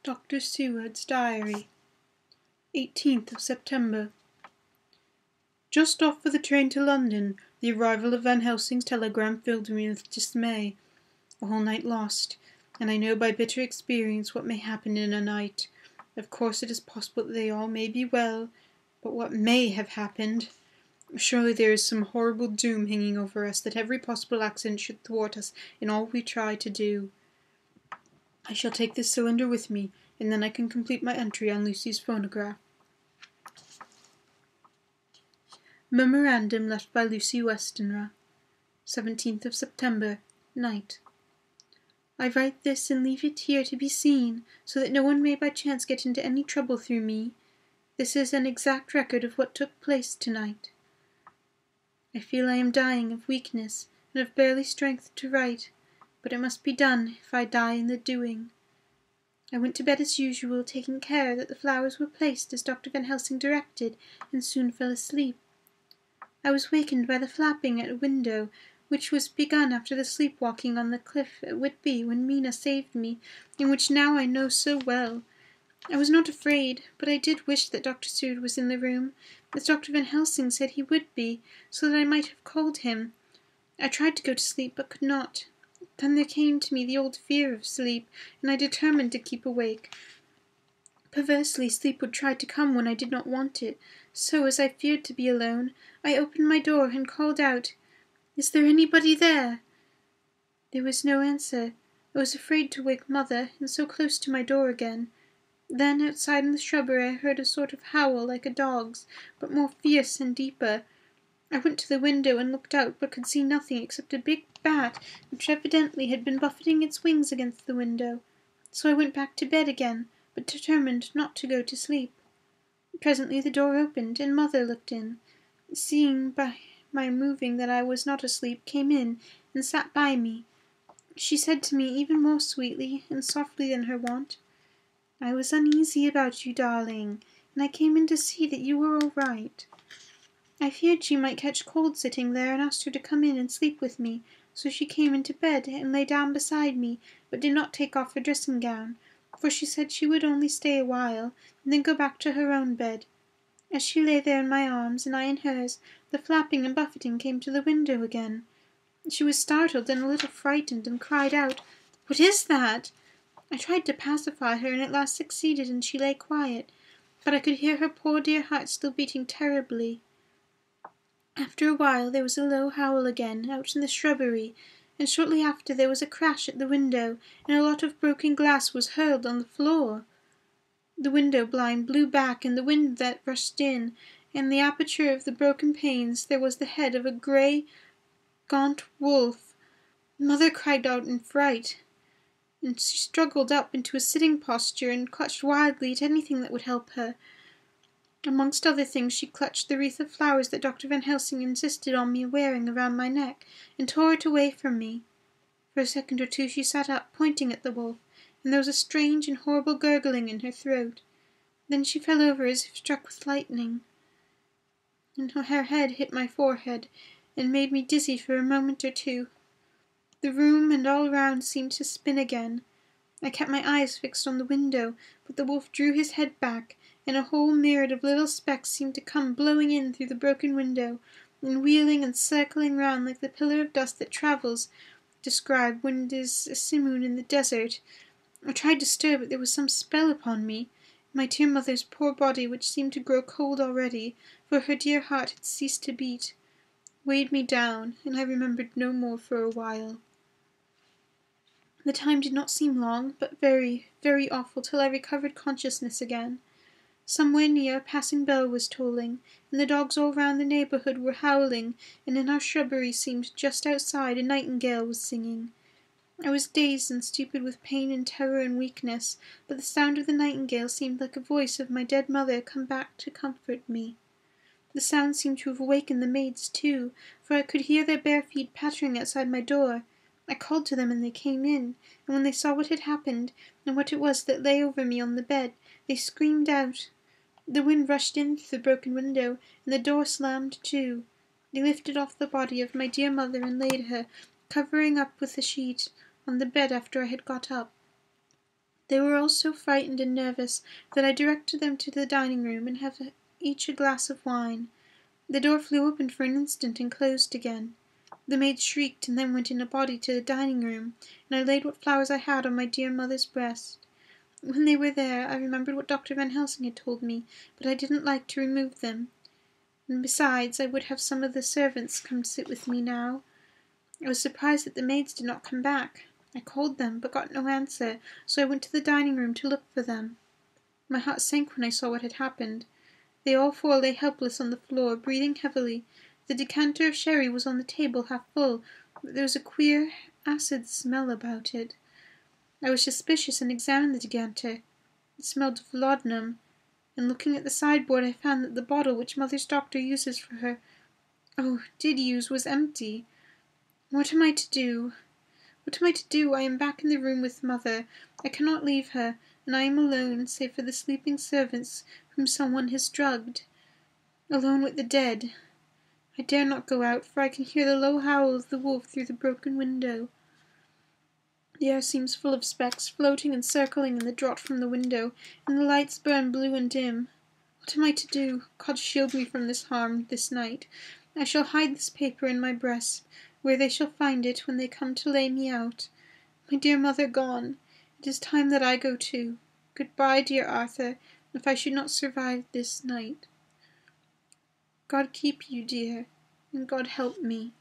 Dr. Seward's Diary, 18th of September. Just off for the train to London, the arrival of Van Helsing's telegram filled me with dismay. A whole night lost, and I know by bitter experience what may happen in a night. Of course it is possible that they all may be well, but what may have happened? Surely there is some horrible doom hanging over us, that every possible accident should thwart us in all we try to do. I shall take this cylinder with me, and then I can complete my entry on Lucy's phonograph. Memorandum left by Lucy Westenra, 17th of September, night. I write this and leave it here to be seen, so that no one may by chance get into any trouble through me. This is an exact record of what took place tonight. I feel I am dying of weakness, and have barely strength to write, but it must be done if I die in the doing. I went to bed as usual, taking care that the flowers were placed as Dr. Van Helsing directed, and soon fell asleep. I was wakened by the flapping at a window, which was begun after the sleepwalking on the cliff at Whitby when Mina saved me, and which now I know so well. I was not afraid, but I did wish that Dr. Seward was in the room, as Dr. Van Helsing said he would be, so that I might have called him. I tried to go to sleep, but could not. Then there came to me the old fear of sleep, and I determined to keep awake. Perversely, sleep would try to come when I did not want it, so, as I feared to be alone, I opened my door and called out, "Is there anybody there?" There was no answer. I was afraid to wake Mother, and so close to my door again. Then, outside in the shrubbery, I heard a sort of howl like a dog's, but more fierce and deeper. I went to the window and looked out, but could see nothing except a big bat, which evidently had been buffeting its wings against the window. So I went back to bed again, but determined not to go to sleep. Presently the door opened, and Mother looked in. Seeing by my moving that I was not asleep, came in, and sat by me. She said to me even more sweetly and softly than her wont, "I was uneasy about you, darling, and I came in to see that you were all right." I feared you might catch cold sitting there, and asked her to come in and sleep with me, so she came into bed and lay down beside me, but did not take off her dressing gown, for she said she would only stay a while, and then go back to her own bed. As she lay there in my arms, and I in hers, the flapping and buffeting came to the window again. She was startled and a little frightened, and cried out, "What is that?" I tried to pacify her, and at last succeeded, and she lay quiet, but I could hear her poor dear heart still beating terribly. After a while there was a low howl again, out in the shrubbery, and shortly after there was a crash at the window, and a lot of broken glass was hurled on the floor. The window blind blew back, and the wind that rushed in, and the aperture of the broken panes there was the head of a grey, gaunt wolf. Mother cried out in fright, and she struggled up into a sitting posture, and clutched wildly at anything that would help her. Amongst other things she clutched the wreath of flowers that Dr. Van Helsing insisted on me wearing around my neck, and tore it away from me. For a second or two she sat up, pointing at the wolf, and there was a strange and horrible gurgling in her throat. Then she fell over as if struck with lightning, and her head hit my forehead, and made me dizzy for a moment or two. The room and all round seemed to spin again. I kept my eyes fixed on the window, but the wolf drew his head back, and a whole myriad of little specks seemed to come blowing in through the broken window, and wheeling and circling round like the pillar of dust that travels described when it is a simoon in the desert. I tried to stir, but there was some spell upon me. My dear mother's poor body, which seemed to grow cold already, for her dear heart had ceased to beat, weighed me down, and I remembered no more for a while. The time did not seem long, but very, very awful, till I recovered consciousness again. Somewhere near a passing bell was tolling, and the dogs all round the neighbourhood were howling, and in our shrubbery seemed just outside a nightingale was singing. I was dazed and stupid with pain and terror and weakness, but the sound of the nightingale seemed like a voice of my dead mother come back to comfort me. The sound seemed to have awakened the maids too, for I could hear their bare feet pattering outside my door. I called to them, and they came in, and when they saw what had happened, and what it was that lay over me on the bed, they screamed out. The wind rushed in through the broken window, and the door slammed to. They lifted off the body of my dear mother and laid her, covering up with a sheet, on the bed after I had got up. They were all so frightened and nervous that I directed them to the dining room and have each a glass of wine. The door flew open for an instant and closed again. The maid shrieked and then went in a body to the dining room, and I laid what flowers I had on my dear mother's breast. When they were there, I remembered what Dr. Van Helsing had told me, but I didn't like to remove them. And besides, I would have some of the servants come to sit with me now. I was surprised that the maids did not come back. I called them, but got no answer, so I went to the dining room to look for them. My heart sank when I saw what had happened. They all four lay helpless on the floor, breathing heavily. The decanter of sherry was on the table, half full, but there was a queer, acid smell about it. I was suspicious and examined the decanter. It smelled of laudanum, and looking at the sideboard I found that the bottle which Mother's doctor uses for her, did use, was empty. What am I to do? What am I to do? I am back in the room with Mother. I cannot leave her, and I am alone, save for the sleeping servants whom someone has drugged. Alone with the dead. I dare not go out, for I can hear the low howl of the wolf through the broken window. The air seems full of specks, floating and circling in the draught from the window, and the lights burn blue and dim. What am I to do? God shield me from this harm this night. I shall hide this paper in my breast, where they shall find it when they come to lay me out. My dear mother gone. It is time that I go too. Good-bye, dear Arthur, if I should not survive this night. God keep you, dear, and God help me.